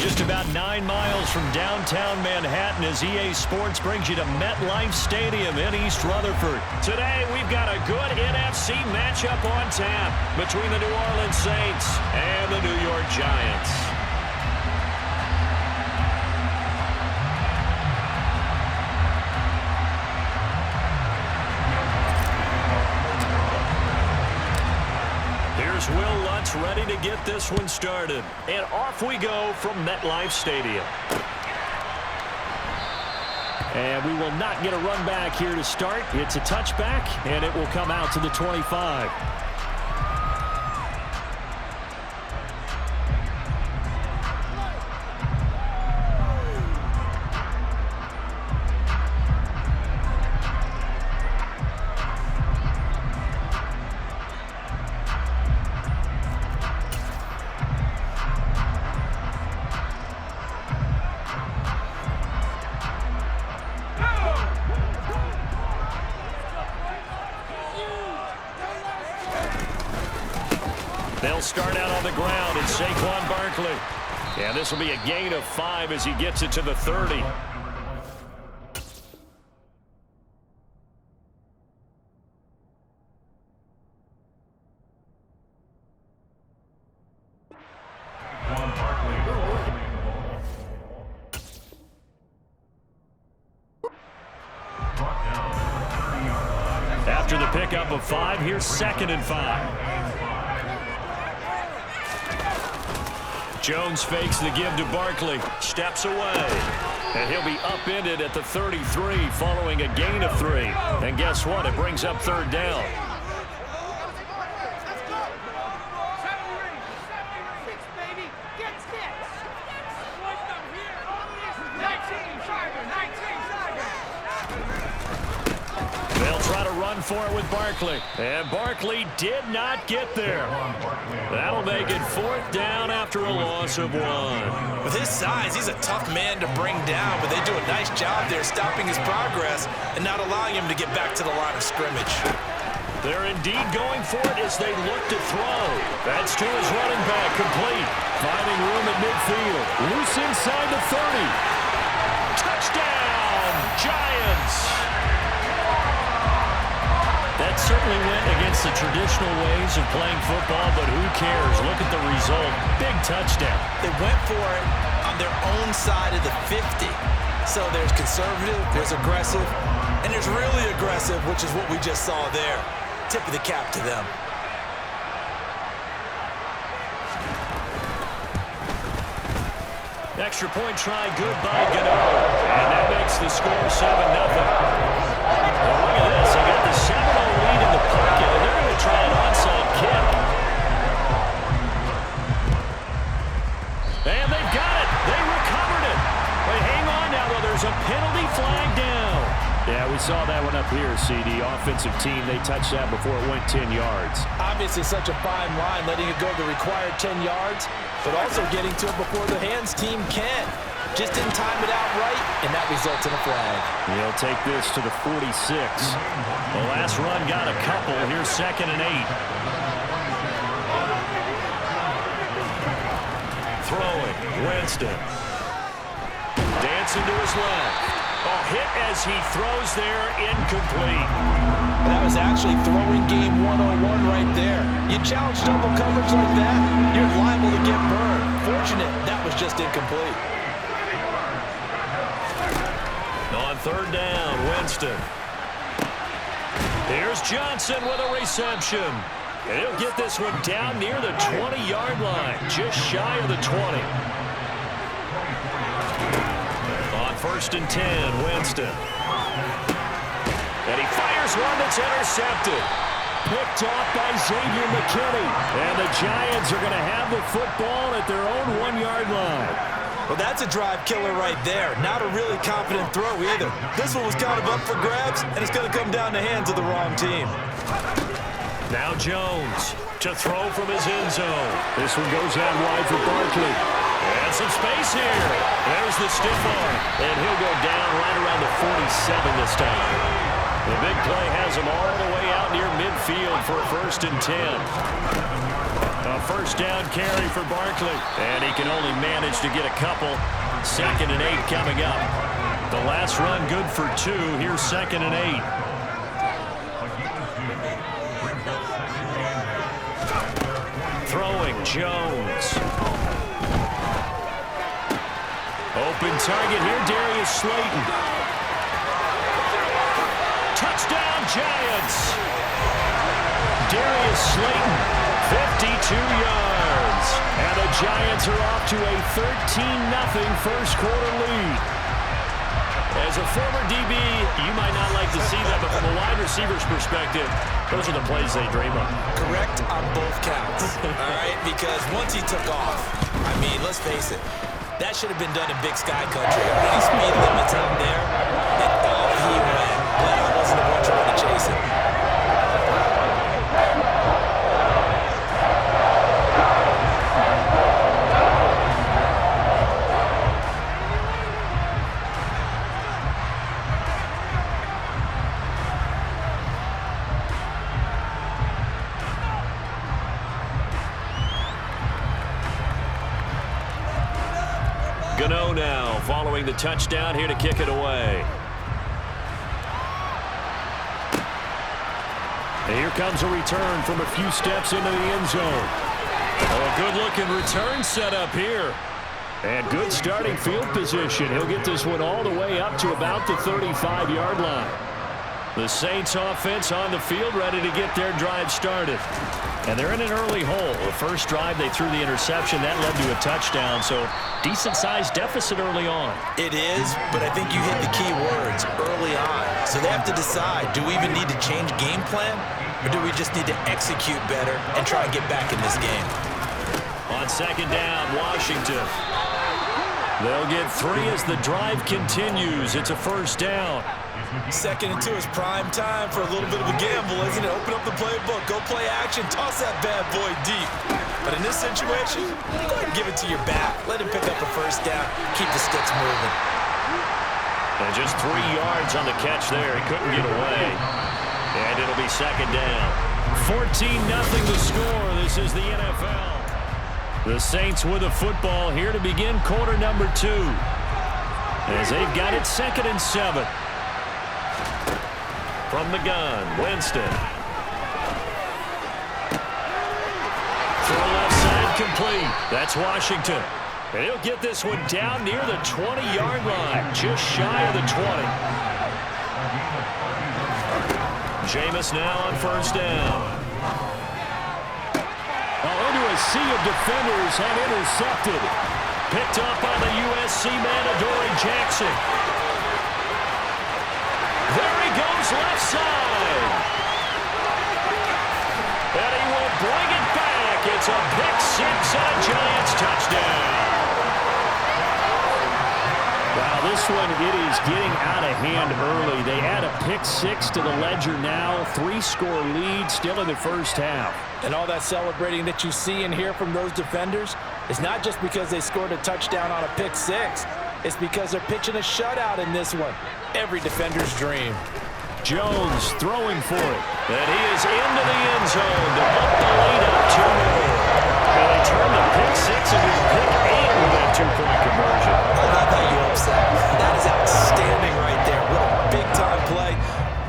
just about 9 miles from downtown Manhattan as EA Sports brings you to MetLife Stadium in East Rutherford. Today, we've got a good NFC matchup on tap between the New Orleans Saints and the New York Giants. Here's Will Lutz ready to get this one started. And off we go from MetLife Stadium. And we will not get a run back here to start. It's a touchback, and it will come out to the 25. They'll start out on the ground. It's Saquon Barkley. And this will be a gain of 5 as he gets it to the 30. After the pickup of 5, here's 2nd and 5. Jones fakes the give to Barkley, steps away, and he'll be upended at the 33 following a gain of 3. And guess what? It brings up 3rd down. They'll try to run for it with Barkley, and Barkley did not get there. That'll make it 4th down after a loss of 1. With his size, he's a tough man to bring down, but they do a nice job there stopping his progress and not allowing him to get back to the line of scrimmage. They're indeed going for it as they look to throw. That's to his running back, complete. Finding room at midfield. Loose inside the 30. Touchdown, Giants! That certainly went against the traditional ways of playing football, but who cares? Look at the result. Big touchdown. They went for it on their own side of the 50. So there's conservative, there's aggressive, and there's really aggressive, which is what we just saw there. Tip of the cap to them. Extra point try, good by Gano. And that makes the score 7-0. Well, look at this. They got the 7-0 lead in the pocket, and they're going to try an onside kick. And they've got it. They recovered it. But hang on now, though. There's a penalty flag down. Yeah, we saw that one up here, CD. Offensive team, they touched that before it went 10 yards. Obviously such a fine line, letting it go the required 10 yards, but also getting to it before the hands team can. Just didn't time it out right, and that results in a flag. He'll take this to the 46. The last run got a couple. Here's 2nd and 8. Throwing, Winston. Dancing to his left. A hit as he throws there, incomplete. That was actually throwing game 101 right there. You challenge double coverage like that, you're liable to get burned. Fortunate, that was just incomplete. On 3rd down, Winston. Here's Johnson with a reception. And he'll get this one down near the 20-yard line, just shy of the 20. On 1st and 10, Winston. And he fires one that's intercepted. Picked off by Xavier McKinney. And the Giants are going to have the football at their own 1-yard line. Well, that's a drive killer right there. Not a really confident throw either. This one was kind of up for grabs, and it's going to come down the hands of the wrong team. Now Jones to throw from his end zone. This one goes out wide for Barkley. And some space here. There's the stiff arm. And he'll go down right around the 47 this time. The big play has him all the way out near midfield for a 1st and 10. A first down carry for Barkley. And he can only manage to get a couple. 2nd and 8 coming up. The last run good for 2. Here's 2nd and 8. Throwing Jones. Open target here, Darius Slayton. Touchdown, Giants. Darius Slayton, 52 yards. And the Giants are off to a 13-0 first quarter lead. As a former DB, you might not like to see that, but from a wide receiver's perspective, those are the plays they dream of. Correct on both counts, all right? Because once he took off, I mean, let's face it, that should have been done in Big Sky Country. When he speed limits out there, and off he went. Glad I wasn't the one trying to chase him. Gano now following the touchdown here to kick it away. And here comes a return from a few steps into the end zone. Oh, a good-looking return set up here. And good starting field position. He'll get this one all the way up to about the 35-yard line. The Saints offense on the field ready to get their drive started. And they're in an early hole. The first drive, they threw the interception. That led to a touchdown, so decent-sized deficit early on. It is, but I think you hit the key words early on. So they have to decide, do we even need to change game plan, or do we just need to execute better and try and get back in this game? On 2nd down, Washington. They'll get 3 as the drive continues. It's a first down. 2nd and 2 is prime time for a little bit of a gamble, isn't it? Open up the playbook, go play action, toss that bad boy deep. But in this situation, go ahead and give it to your back. Let him pick up a first down, keep the sticks moving. And just 3 yards on the catch there. He couldn't get away. And it'll be 2nd down. 14-0 the score. This is the NFL. The Saints with a football here to begin quarter number 2. As they've got it 2nd and 7. From the gun, Winston. Throw left side complete. That's Washington. And he'll get this one down near the 20-yard line, just shy of the 20. Jameis now on first down. Into a sea of defenders and intercepted. Picked up by the USC man, Adoree Jackson. There he goes left side. And he will bring it back. It's a pick 6 and a Giants touchdown. Wow, this one, it is getting out of hand early. They add a pick 6 to the ledger now. 3-score lead still in the first half. And all that celebrating that you see and hear from those defenders is not just because they scored a touchdown on a pick 6. It's because they're pitching a shutout in this one. Every defender's dream. Jones throwing for it. And he is into the end zone to up the lead up 2 more. And they turn the pick 6 into pick 8 with that 2-point conversion. I love how you upset. That is outstanding right there. What a big-time play.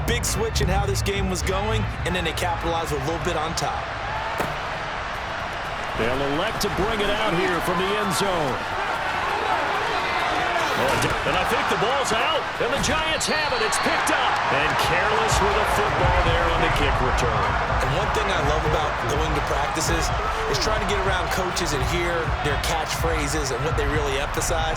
Big switch in how this game was going, and then they capitalized with a little bit on top. They'll elect to bring it out here from the end zone. And I think the ball's out, and the Giants have it. It's picked up. And careless with a football there on the kick return. And one thing I love about going to practices is trying to get around coaches and hear their catchphrases and what they really emphasize.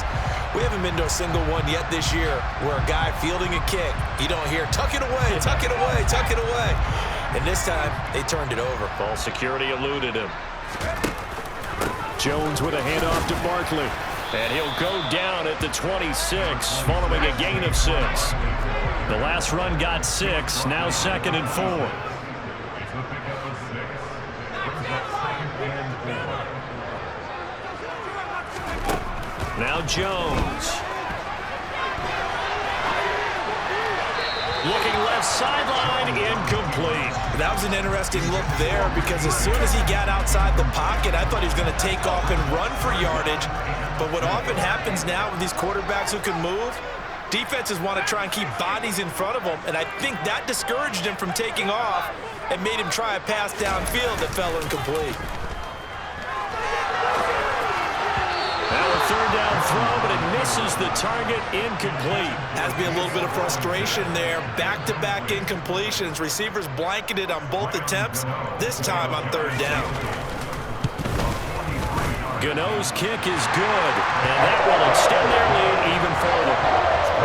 We haven't been to a single one yet this year where a guy fielding a kick, you don't hear, tuck it away, tuck it away, tuck it away. And this time, they turned it over. Ball security eluded him. Jones with a handoff to Barkley. And he'll go down at the 26, following a gain of 6. The last run got 6, now 2nd and 4. Now Jones. Looking left sideline, incomplete. That was an interesting look there because as soon as he got outside the pocket, I thought he was going to take off and run for yardage. But what often happens now with these quarterbacks who can move, defenses want to try and keep bodies in front of them, and I think that discouraged him from taking off and made him try a pass downfield that fell incomplete. Now a third down throw, but it misses the target, incomplete. Has to be a little bit of frustration there. Back-to-back incompletions. Receivers blanketed on both attempts, this time on third down. Gano's kick is good, and that will extend their lead even further.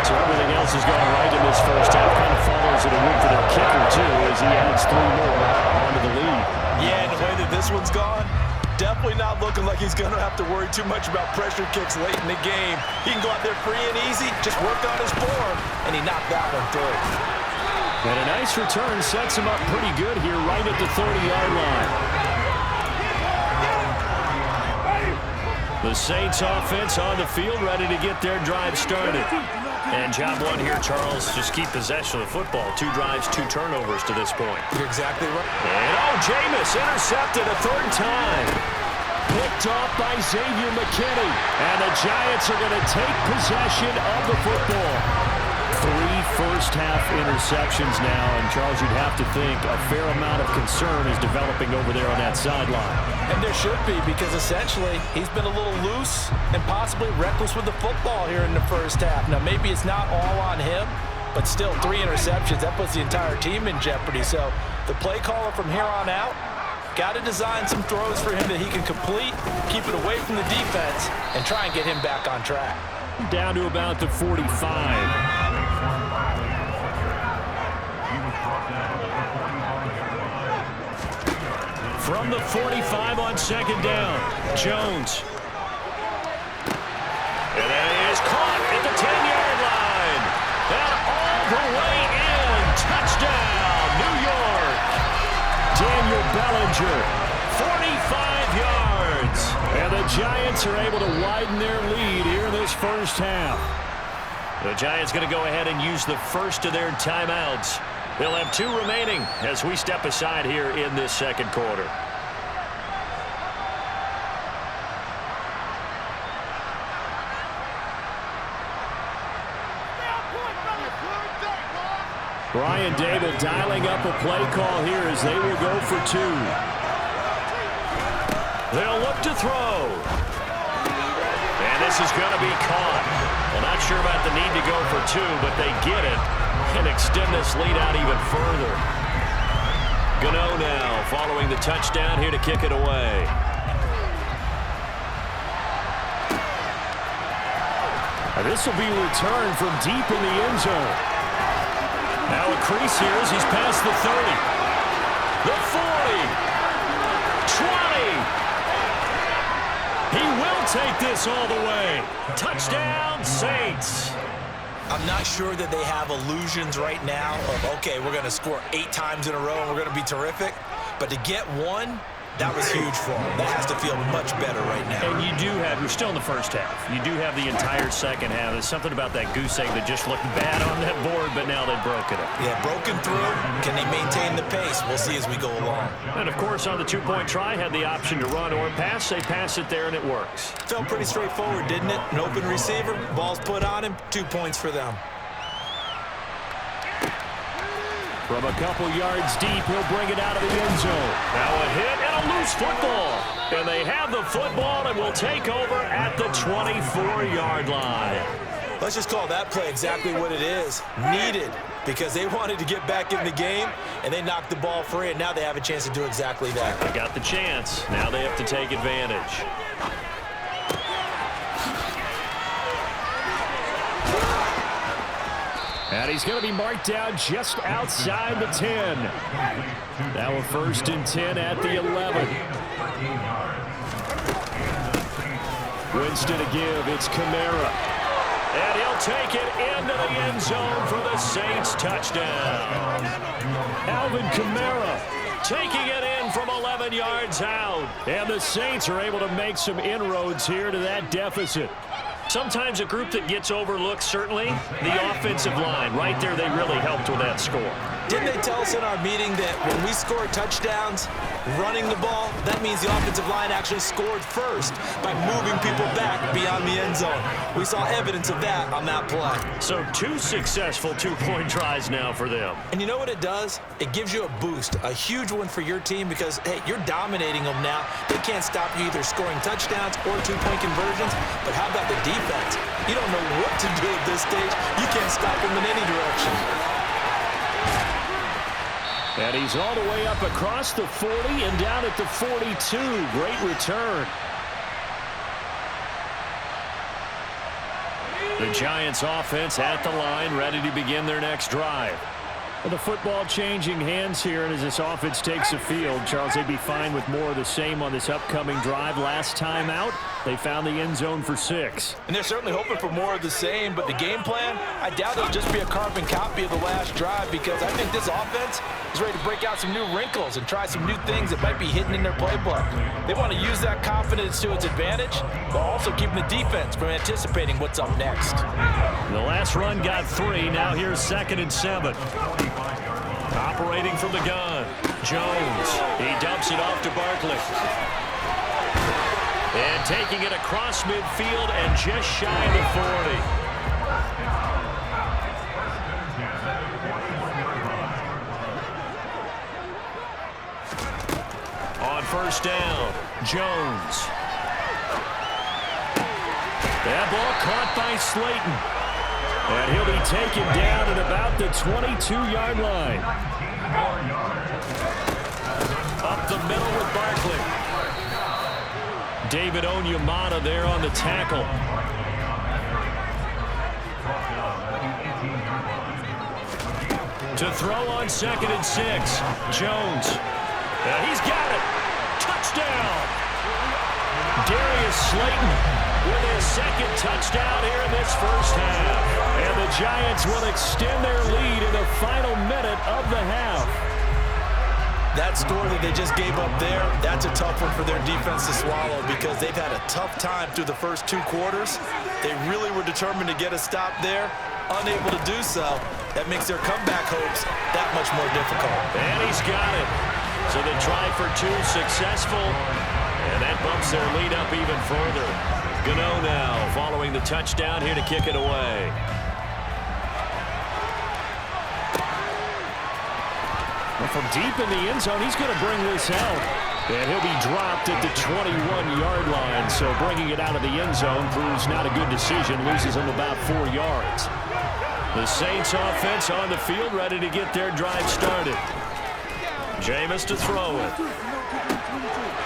So everything else has gone right in this first half. Kind of follows it a win for their kicker, too, as he adds 3 more onto the lead. Yeah, and the way that this one's gone, definitely not looking like he's going to have to worry too much about pressure kicks late in the game. He can go out there free and easy, just work on his form, and he knocked that one through. And a nice return sets him up pretty good here right at the 30-yard line. The Saints offense on the field, ready to get their drive started. And job one here, Charles, just keep possession of the football. 2 drives, 2 turnovers to this point. You're exactly right. And Jameis intercepted a third time. Picked off by Xavier McKinney. And the Giants are going to take possession of the football. 3 first-half interceptions now, and Charles, you'd have to think a fair amount of concern is developing over there on that sideline. And there should be, because essentially he's been a little loose and possibly reckless with the football here in the first half. Now, maybe it's not all on him, but still 3 interceptions. That puts the entire team in jeopardy. So the play caller from here on out got to design some throws for him that he can complete, keep it away from the defense, and try and get him back on track. Down to about the 45. From the 45 on second down, Jones. And that is caught at the 10-yard line. And all the way in. Touchdown, New York. Daniel Bellinger, 45 yards. And the Giants are able to widen their lead here in this first half. The Giants going to go ahead and use the first of their timeouts. They'll have 2 remaining as we step aside here in this second quarter. Brian Dable dialing up a play call here as they will go for 2. They'll look to throw. And this is going to be caught. Well, not sure about the need to go for 2, but they get it and extend this lead out even further. Gano now following the touchdown here to kick it away. This will be returned from deep in the end zone. Now a crease here as he's past the 30. The 40. 20. He will take this all the way. Touchdown, Saints. I'm not sure that they have illusions right now of, okay, we're going to score 8 times in a row and we're going to be terrific. But to get 1, that was huge for them. That has to feel much better right now. And you do have, you're still in the first half. You do have the entire second half. There's something about that goose egg that just looked bad on that board, but now they've broken it. Yeah, broken through. Can they maintain the pace? We'll see as we go along. And, of course, on the 2-point try, had the option to run or pass. They pass it there, and it works. Felt pretty straightforward, didn't it? An open receiver, ball's put on him, 2 points for them. From a couple yards deep, he'll bring it out of the end zone. Now a hit and a loose football. And they have the football and will take over at the 24-yard line. Let's just call that play exactly what it is. Needed, because they wanted to get back in the game, and they knocked the ball free, and now they have a chance to do exactly that. They got the chance. Now they have to take advantage. And he's going to be marked down just outside the 10. Now a 1st and 10 at the 11. Winston to give. It's Kamara. And he'll take it into the end zone for the Saints touchdown. Alvin Kamara taking it in from 11 yards out. And the Saints are able to make some inroads here to that deficit. Sometimes a group that gets overlooked, certainly, the offensive line. Right there, they really helped with that score. Didn't they tell us in our meeting that when we score touchdowns running the ball, that means the offensive line actually scored first by moving people back beyond the end zone? We saw evidence of that on that play. So 2 successful two-point tries now for them. And you know what it does? It gives you a boost, a huge one for your team because, hey, you're dominating them now. They can't stop you either scoring touchdowns or two-point conversions. But how about the defense? You don't know what to do at this stage. You can't stop them in any direction. And he's all the way up across the 40 and down at the 42. Great return. The Giants offense at the line, ready to begin their next drive. Well, the football changing hands here, and as this offense takes the field, Charles, they'd be fine with more of the same on this upcoming drive. Last time out, they found the end zone for 6. And they're certainly hoping for more of the same, but the game plan, I doubt it'll just be a carbon copy of the last drive because I think this offense is ready to break out some new wrinkles and try some new things that might be hidden in their playbook. They want to use that confidence to its advantage, while also keeping the defense from anticipating what's up next. The last run got 3. Now here's 2nd and 7. Operating from the gun, Jones. He dumps it off to Barkley. And taking it across midfield and just shy of the 40. On first down, Jones. That ball caught by Slayton. And he'll be taken down at about the 22-yard line. Up the middle with Barkley. David Onyemata there on the tackle. To throw on 2nd and 6. Jones. He's got it. Touchdown. Darius Slayton with his 2nd touchdown here in this first half. And the Giants will extend their lead in the final minute of the half. That score that they just gave up there, that's a tough one for their defense to swallow because they've had a tough time through the first 2 quarters. They really were determined to get a stop there, unable to do so. That makes their comeback hopes that much more difficult. And he's got it. So the try for 2 successful, and that bumps their lead up even further. Gano now following the touchdown here to kick it away. Well, from deep in the end zone, he's going to bring this out. And he'll be dropped at the 21-yard line. So bringing it out of the end zone proves not a good decision. Loses him about 4 yards. The Saints offense on the field ready to get their drive started. Jameis to throw it.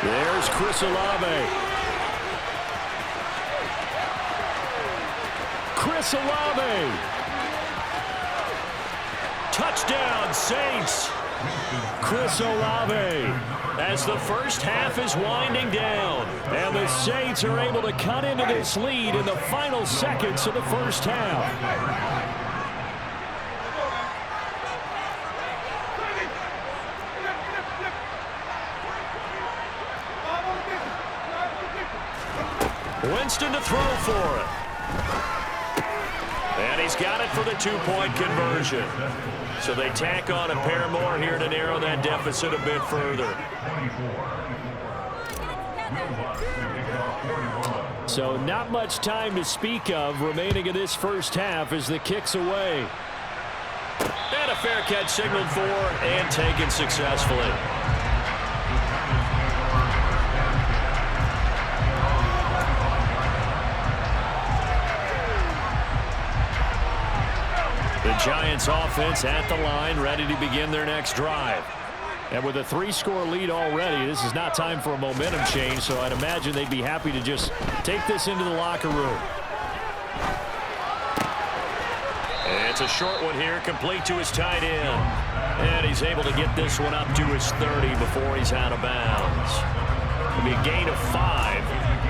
There's Chris Olave. Chris Olave. Touchdown, Saints. Chris Olave. As the first half is winding down. And the Saints are able to cut into this lead in the final seconds of the first half. Winston to throw for it. And he's got it for the 2-point conversion. So they tack on a pair more here to narrow that deficit a bit further. So not much time to speak of remaining in this first half as the kick's away. And a fair catch signaled for and taken successfully. The Giants offense at the line, ready to begin their next drive. And with a 3-score lead already, this is not time for a momentum change, so I'd imagine they'd be happy to just take this into the locker room. And it's a short one here, complete to his tight end. And he's able to get this one up to his 30 before he's out of bounds. It'll be a gain of 5,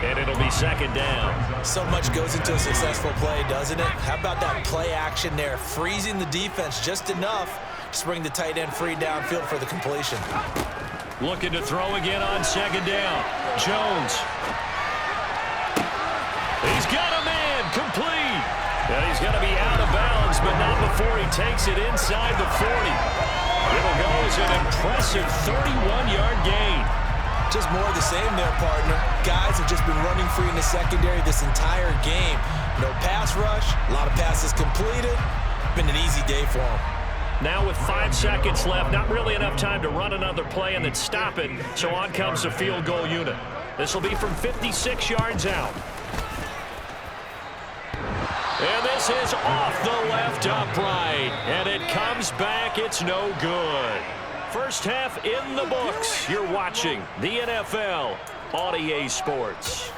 and it'll be 2nd down. So much goes into a successful play, doesn't it? How about that play action there, freezing the defense just enough to bring the tight end free downfield for the completion. Looking to throw again on 2nd down. Jones. He's got him in. takes it inside the 40. It'll go as an impressive 31-yard gain. Just more of the same there, partner. Guys have just been running free in the secondary this entire game. No pass rush, a lot of passes completed. Been an easy day for them. Now with 5 seconds left, not really enough time to run another play and then stop it, so on comes the field goal unit. This will be from 56 yards out. And this is off the left upright, and it comes back. It's no good. First half in the books. You're watching the NFL on EA Sports.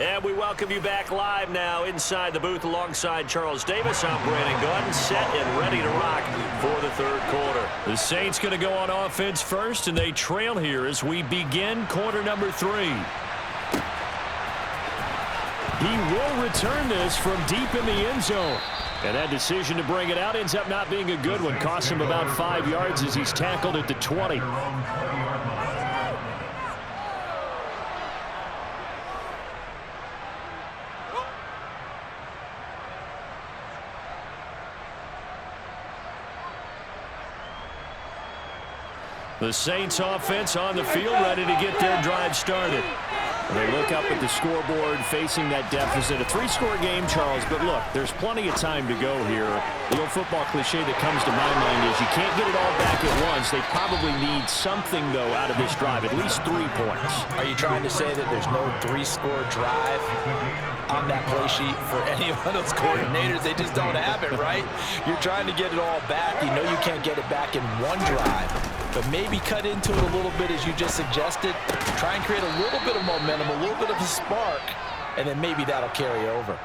And we welcome you back live now inside the booth alongside Charles Davis. I'm Brandon Gordon, set and ready to rock for the third quarter. The Saints going to go on offense first, and they trail here as we begin quarter number 3. He will return this from deep in the end zone. And that decision to bring it out ends up not being a good one. Costs him about 5 yards as he's tackled at the 20. The Saints offense on the field, ready to get their drive started. They look up at the scoreboard, facing that deficit. A 3-score game, Charles, but look, there's plenty of time to go here. The old football cliche that comes to my mind is you can't get it all back at once. They probably need something, though, out of this drive, at least 3 points. Are you trying to say that there's no 3-score drive on that play sheet for any of those coordinators? They just don't have it, right? You're trying to get it all back. You know you can't get it back in one drive. But maybe cut into it a little bit as you just suggested. Try and create a little bit of momentum, a little bit of a spark, and then maybe that'll carry over.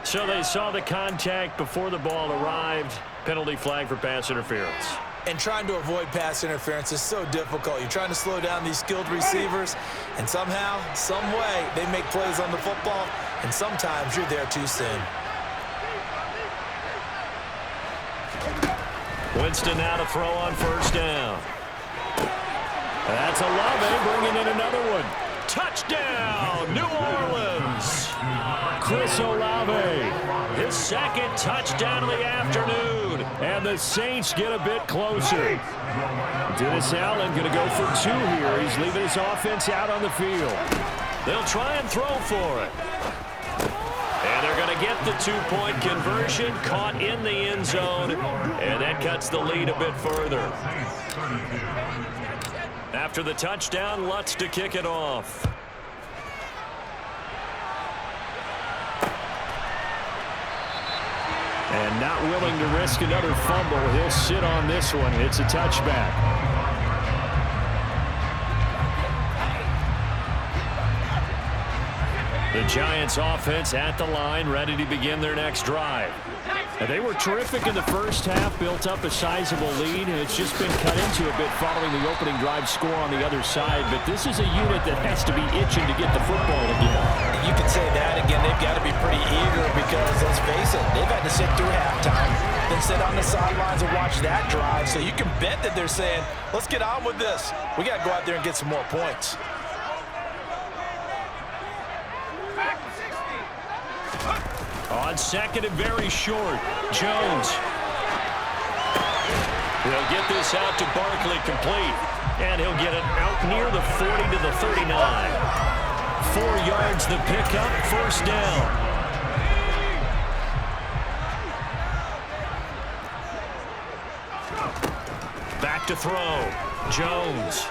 So they saw the contact before the ball arrived. Penalty flag for pass interference. And trying to avoid pass interference is so difficult. You're trying to slow down these skilled receivers, and somehow, some way, they make plays on the football, and sometimes you're there too soon. Winston now to throw on first down. That's Olave bringing in another one. Touchdown, New Orleans. Chris Olave, his second touchdown of the afternoon. And the Saints get a bit closer. Dennis Allen going to go for 2 here. He's leaving his offense out on the field. They'll try and throw for it. And they're going to get the 2-point conversion, caught in the end zone, and that cuts the lead a bit further. After the touchdown, Lutz to kick it off. And not willing to risk another fumble, he'll sit on this one. It's a touchback. The Giants offense at the line, ready to begin their next drive. And they were terrific in the first half, built up a sizable lead, and it's just been cut into a bit following the opening drive score on the other side. But this is a unit that has to be itching to get the football again. You can say that again. They've got to be pretty eager because, let's face it, they've had to sit through halftime, then sit on the sidelines and watch that drive. So you can bet that they're saying, let's get on with this. We got to go out there and get some more points. On second and very short, Jones. He'll get this out to Barkley complete. And he'll get it out near the 40 to the 39. 4 yards the pickup, first down. Back to throw, Jones.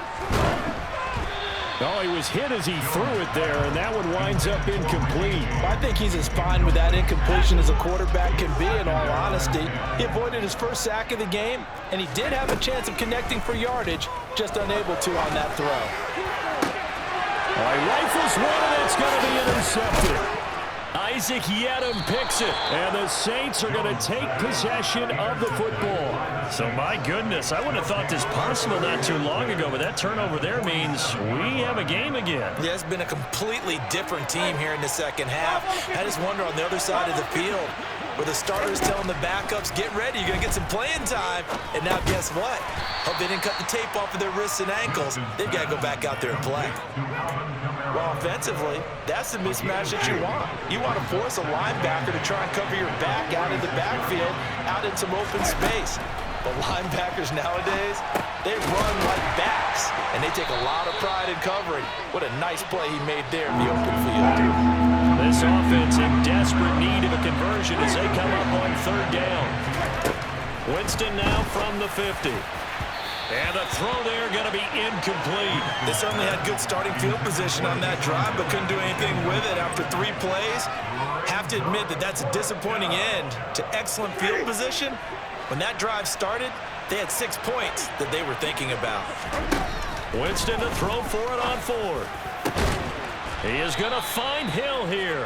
Oh, he was hit as he threw it there, and that one winds up incomplete. I think he's as fine with that incompletion as a quarterback can be, in all honesty. He avoided his first sack of the game, and he did have a chance of connecting for yardage, just unable to on that throw. He rifles one, and it's going to be intercepted. Isaac Yedem picks it, and the Saints are going to take possession of the football. So, my goodness, I wouldn't have thought this possible not too long ago, but that turnover there means we have a game again. Yeah, it's been a completely different team here in the second half. I just wonder on the other side of the field, where the starters telling the backups, get ready, you're going to get some playing time. And now guess what? Hope they didn't cut the tape off of their wrists and ankles. They've got to go back out there and play. Well, offensively, that's the mismatch that you want. You want to force a linebacker to try and cover your back out in the backfield, out in some open space. But linebackers nowadays, they run like backs, and they take a lot of pride in covering. What a nice play he made there in the open field. This offense in desperate need of a conversion as they come up on third down. Winston now from the 50. And the throw there going to be incomplete. They certainly had good starting field position on that drive, but couldn't do anything with it after 3 plays. Have to admit that that's a disappointing end to excellent field position. When that drive started, they had 6 points that they were thinking about. Winston to throw for it on 4. He is going to find Hill here.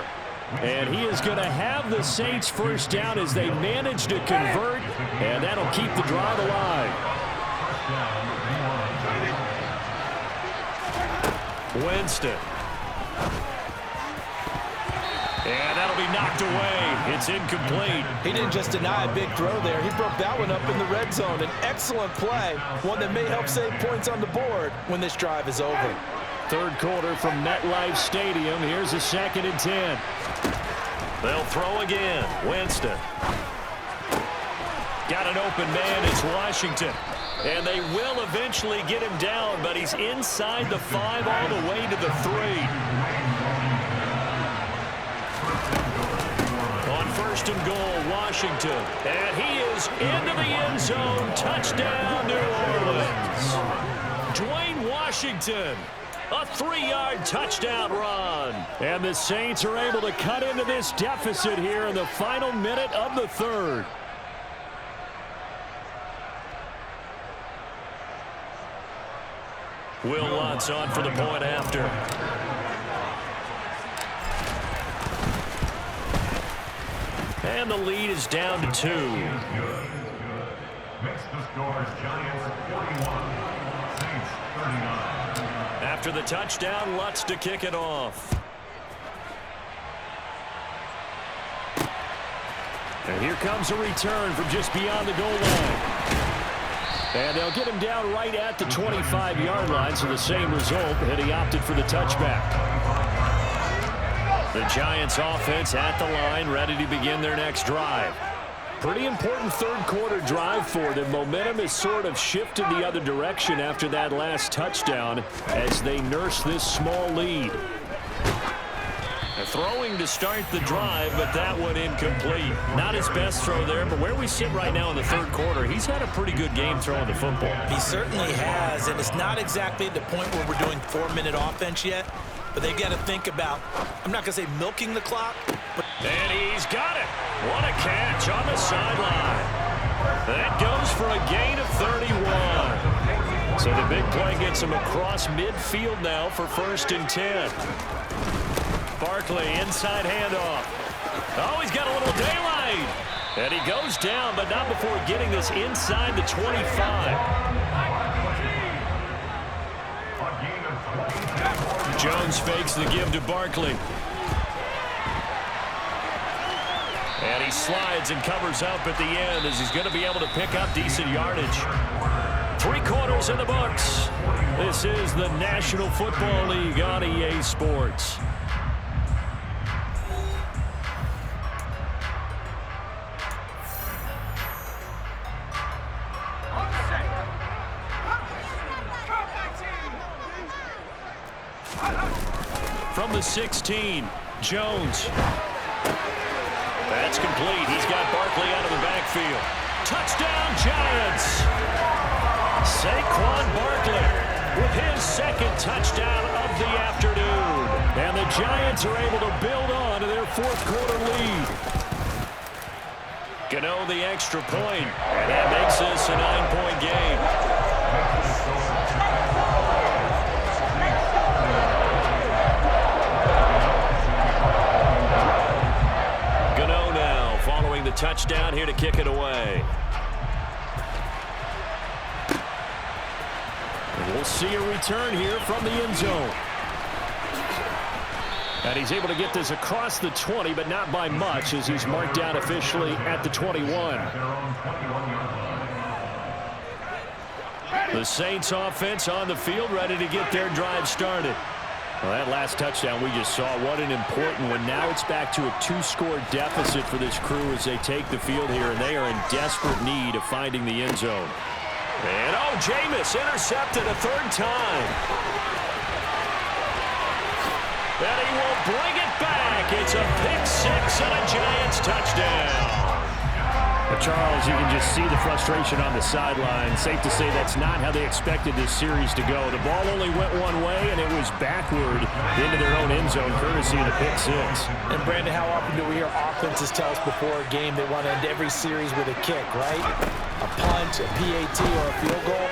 And he is going to have the Saints first down as they manage to convert, and that'll keep the drive alive. Winston. And that'll be knocked away. It's incomplete. He didn't just deny a big throw there. He broke that one up in the red zone. An excellent play, one that may help save points on the board when this drive is over. Third quarter from MetLife Stadium. Here's a 2nd and 10. They'll throw again. Winston. Got an open man. It's Washington. And they will eventually get him down, but he's inside the 5 all the way to the 3. On 1st and goal, Washington. And he is into the end zone. Touchdown, New Orleans. Dwayne Washington. A 3-yard touchdown run. And the Saints are able to cut into this deficit here in the final minute of the 3rd. Will Lutz on for the point after. And the lead is down to 2. Next to scores Giants 41, Saints 39. After the touchdown, Lutz to kick it off. And here comes a return from just beyond the goal line. And they'll get him down right at the 25-yard line, so the same result, and he opted for the touchback. The Giants offense at the line, ready to begin their next drive. Pretty important third quarter drive for them. Momentum has sort of shifted the other direction after that last touchdown as they nurse this small lead. Throwing to start the drive, but that one incomplete. Not his best throw there, but where we sit right now in the third quarter, he's had a pretty good game throwing the football. He certainly has, and it's not exactly at the point where we're doing 4-minute offense yet, but they've got to think about, I'm not going to say milking the clock, but... And he's got it. What a catch on the sideline. That goes for a gain of 31. So the big play gets him across midfield now for 1st and 10. Barkley, inside handoff. Oh, he's got a little daylight. And he goes down, but not before getting this inside the 25. Jones fakes the give to Barkley. And he slides and covers up at the end as he's going to be able to pick up decent yardage. 3 quarters in the books. This is the National Football League on EA Sports. From the 16, Jones. That's complete. He's got Barkley out of the backfield. Touchdown, Giants! Saquon Barkley with his 2nd touchdown of the afternoon. And the Giants are able to build on to their 4th quarter lead. Gano the extra point, and that makes this a 9-point game. touchdown here to kick it away. And we'll see a return here from the end zone. And he's able to get this across the 20, but not by much, as he's marked down officially at the 21. The Saints offense on the field, ready to get their drive started. Well, that last touchdown we just saw, what an important one. Now it's back to a 2-score deficit for this crew as they take the field here, and they are in desperate need of finding the end zone. And, oh, Jameis intercepted a third time. And he will bring it back. It's a pick-6 and a Giants touchdown. But Charles, you can just see the frustration on the sideline. Safe to say that's not how they expected this series to go. The ball only went one way, and it was backward into their own end zone, courtesy of the pick-6. And, Brandon, how often do we hear offenses tell us before a game they want to end every series with a kick, right? A punt, a PAT, or a field goal.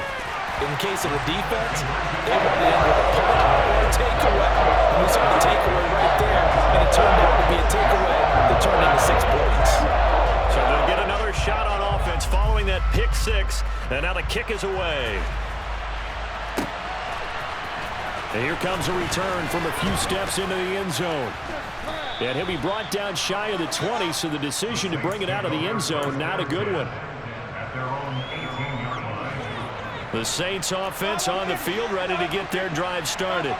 In case of the defense, they want to end with a punt or a takeaway. And we saw the takeaway right there, and it turned out to be a takeaway that turned into 6 points. So they'll get another shot on offense following that pick-6, and now the kick is away. And here comes a return from a few steps into the end zone. And he'll be brought down shy of the 20, so the decision to bring it out of the end zone, not a good one. The Saints offense on the field, ready to get their drive started.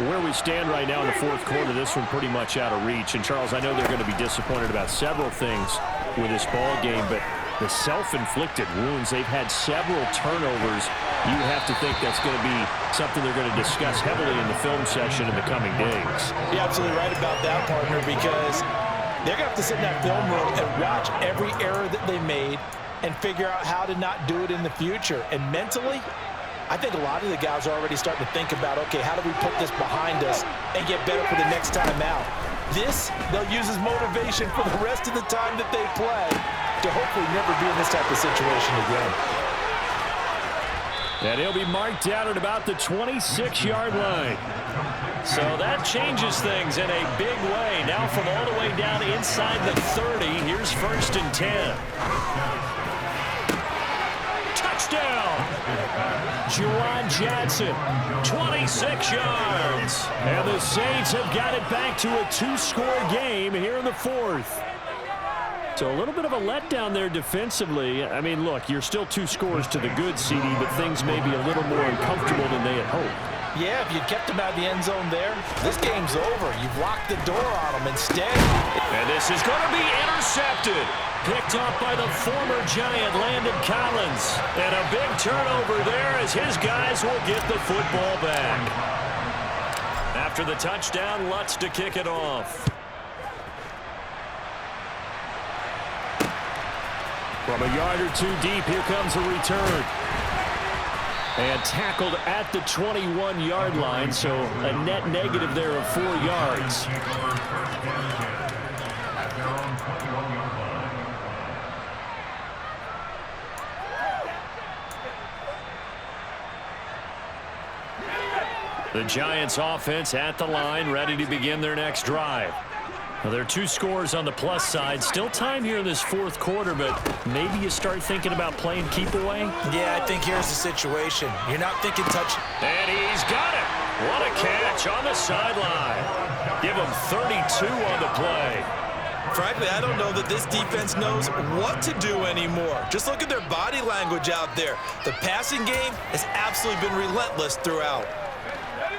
Where we stand right now in the fourth quarter, this one pretty much out of reach. And, Charles, I know they're going to be disappointed about several things with this ball game, but the self-inflicted wounds, they've had several turnovers. You have to think that's going to be something they're going to discuss heavily in the film session in the coming days. You're absolutely right about that, partner, because they're going to have to sit in that film room and watch every error that they made and figure out how to not do it in the future. And mentally, I think a lot of the guys are already starting to think about, okay, how do we put this behind us and get better for the next time out? This, they'll use as motivation for the rest of the time that they play to hopefully never be in this type of situation again. And he'll be marked down at about the 26-yard line. So that changes things in a big way. Now from all the way down inside the 30, here's 1st and 10. Touchdown! Juwan Johnson, 26 yards. And the Saints have got it back to a 2-score game here in the fourth. So a little bit of a letdown there defensively. I mean, look, you're still 2 scores to the good, CD, but things may be a little more uncomfortable than they had hoped. Yeah, if you kept him out of the end zone there, this game's over. You've locked the door on him instead. And this is going to be intercepted. Picked off by the former Giant, Landon Collins. And a big turnover there as his guys will get the football back. After the touchdown, Lutz to kick it off. From a yard or 2 deep, here comes a return. And tackled at the 21-yard line, so a net negative there of 4 yards. The Giants offense at the line, ready to begin their next drive. Now, there are 2 scores on the plus side. Still time here in this fourth quarter, but maybe you start thinking about playing keep away? Yeah, I think here's the situation. You're not thinking touch. And he's got it. What a catch on the sideline. Give him 32 on the play. Frankly, I don't know that this defense knows what to do anymore. Just look at their body language out there. The passing game has absolutely been relentless throughout.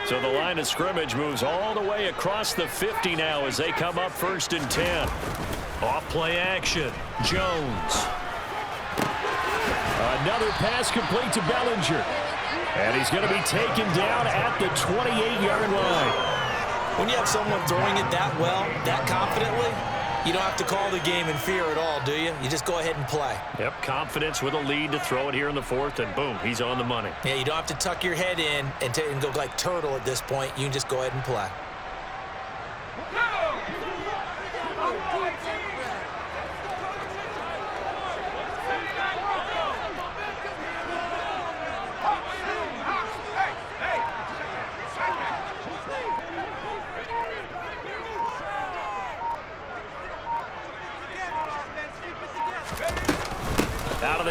So the line of scrimmage moves all the way across the 50 now as they come up 1st and 10. Off play action. Jones. Another pass complete to Bellinger. And he's going to be taken down at the 28-yard line. When you have someone throwing it that well, that confidently, you don't have to call the game in fear at all, do you? You just go ahead and play. Yep, confidence with a lead to throw it here in the fourth, and boom, he's on the money. Yeah, you don't have to tuck your head in and go like turtle at this point. You can just go ahead and play.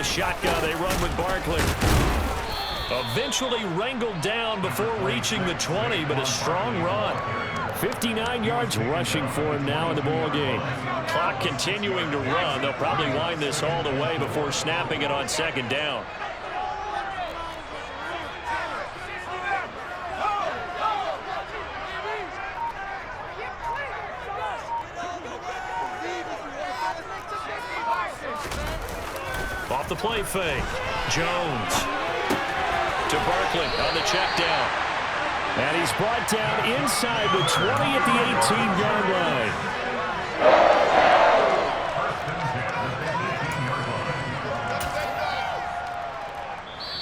the shotgun. They run with Barkley. Eventually wrangled down before reaching the 20, but a strong run. 59 yards rushing for him now in the ball game. Clock continuing to run. They'll probably wind this all the way before snapping it on second down. Off the play fake. Jones to Barkley on the check down. And he's brought down inside the 20 at the 18-yard line.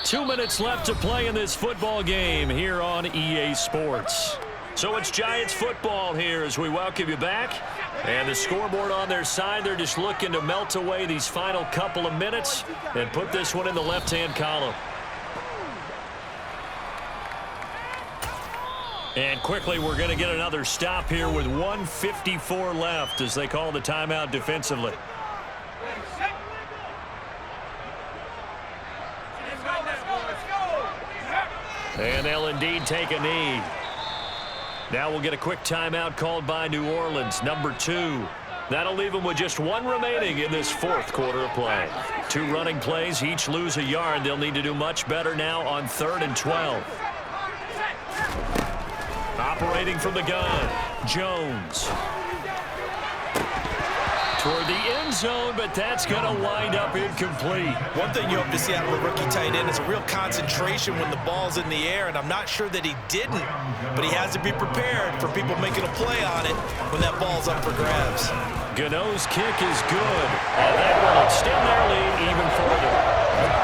2 minutes left to play in this football game here on EA Sports. So it's Giants football here as we welcome you back. And the scoreboard on their side, they're just looking to melt away these final couple of minutes and put this one in the left-hand column. And quickly, we're going to get another stop here with 1:54 left as they call the timeout defensively. And they'll indeed take a knee. Now we'll get a quick timeout called by New Orleans, number 2. That'll leave them with just 1 remaining in this 4th quarter of play. 2 running plays, each lose a yard. They'll need to do much better now on 3rd and 12. Operating from the gun, Jones. Toward the end zone, but that's going to wind up incomplete. One thing you hope to see out of a rookie tight end is a real concentration when the ball's in the air, and I'm not sure that he didn't, but he has to be prepared for people making a play on it when that ball's up for grabs. Gano's kick is good, and that will extend their lead even further.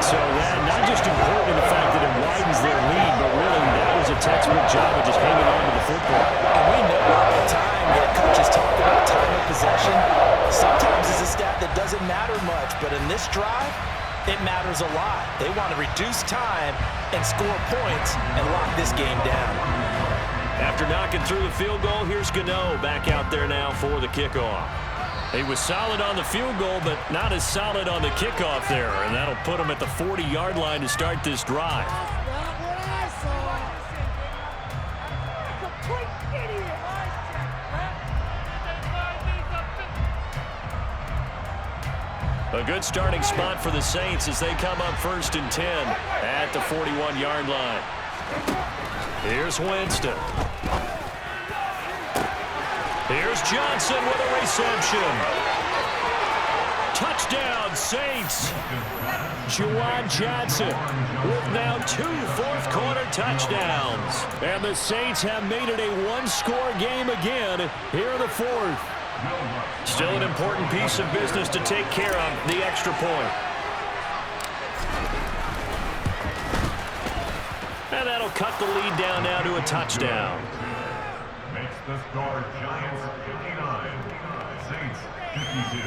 So that not just important in the fact that it widens their lead, but really that was a textbook job of just hanging on to the football. And we know all the time that coaches talk about time of possession. Sometimes it's a stat that doesn't matter much, but in this drive, it matters a lot. They want to reduce time and score points and lock this game down. After knocking through the field goal, here's Gano back out there now for the kickoff. He was solid on the field goal, but not as solid on the kickoff there, and that'll put him at the 40-yard line to start this drive. A good starting spot for the Saints as they come up 1st and 10 at the 41-yard line. Here's Winston. Here's Johnson with a reception. Touchdown, Saints. Juwan Johnson with now 2 fourth-quarter touchdowns. And the Saints have made it a 1-score game again here in the 4th. Still an important piece of business to take care of, the extra point. And that'll cut the lead down now to a touchdown. Makes the score Giants 59, Saints 52.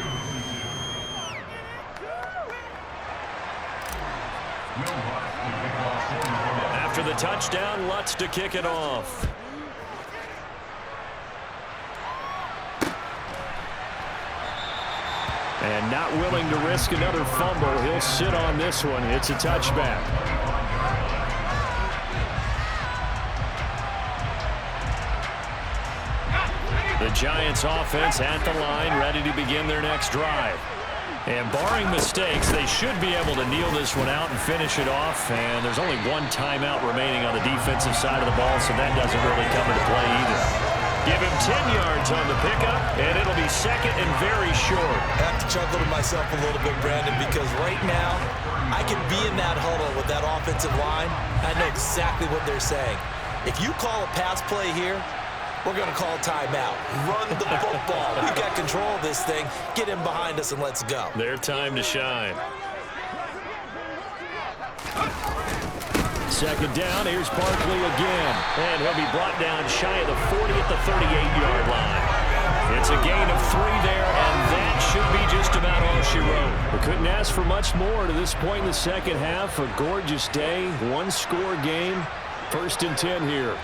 After the touchdown, Lutz to kick it off. And not willing to risk another fumble. He'll sit on this one. It's a touchback. The Giants offense at the line, ready to begin their next drive. And barring mistakes, they should be able to kneel this one out and finish it off. And there's only 1 timeout remaining on the defensive side of the ball, so that doesn't really come into play either. Give him 10 yards on the pickup, and it'll be 2nd and very short. I have to chuckle to myself a little bit, Brandon, because right now I can be in that huddle with that offensive line. I know exactly what they're saying. If you call a pass play here, we're going to call timeout. Run the football. We've got control of this thing. Get him behind us and let's go. Their time to shine. 2nd down, here's Barkley again. And he'll be brought down shy of the 40 at the 38-yard line. It's a gain of 3 there, and that should be just about all she wrote. We couldn't ask for much more to this point in the second half. A gorgeous day, 1-score game, 1st and 10 here.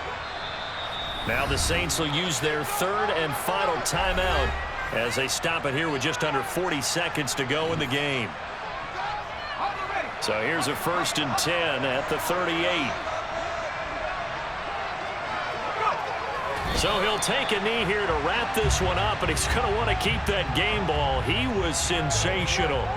Now the Saints will use their 3rd and final timeout as they stop it here with just under 40 seconds to go in the game. So here's a 1st and 10 at the 38. So he'll take a knee here to wrap this one up, and he's going to want to keep that game ball. He was sensational.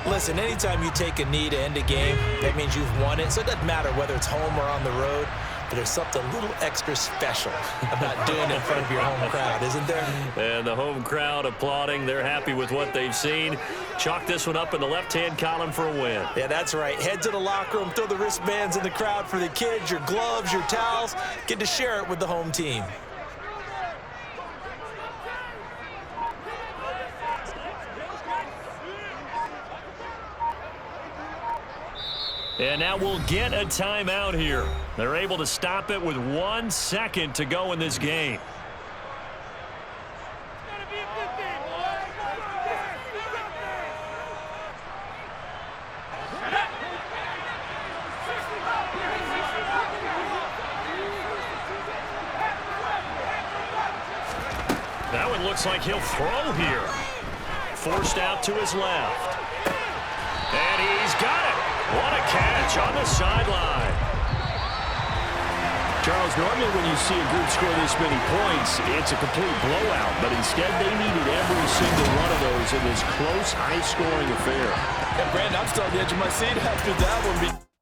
Listen, anytime you take a knee to end a game, that means you've won it. So it doesn't matter whether it's home or on the road, but there's something a little extra special about doing it in front of your home crowd, isn't there? And the home crowd applauding. They're happy with what they've seen. Chalk this one up in the left-hand column for a win. Yeah, that's right. Head to the locker room, throw the wristbands in the crowd for the kids, your gloves, your towels. Get to share it with the home team. And now we'll get a timeout here. They're able to stop it with 1 second to go in this game. That one looks like he'll throw here. Forced out to his left. And he's got it. What a catch on the sideline. Charles, normally when you see a group score this many points, it's a complete blowout. But instead, they needed every single one of those in this close, high-scoring affair. Yeah, Brandon, I'm still on the edge of my seat after that one.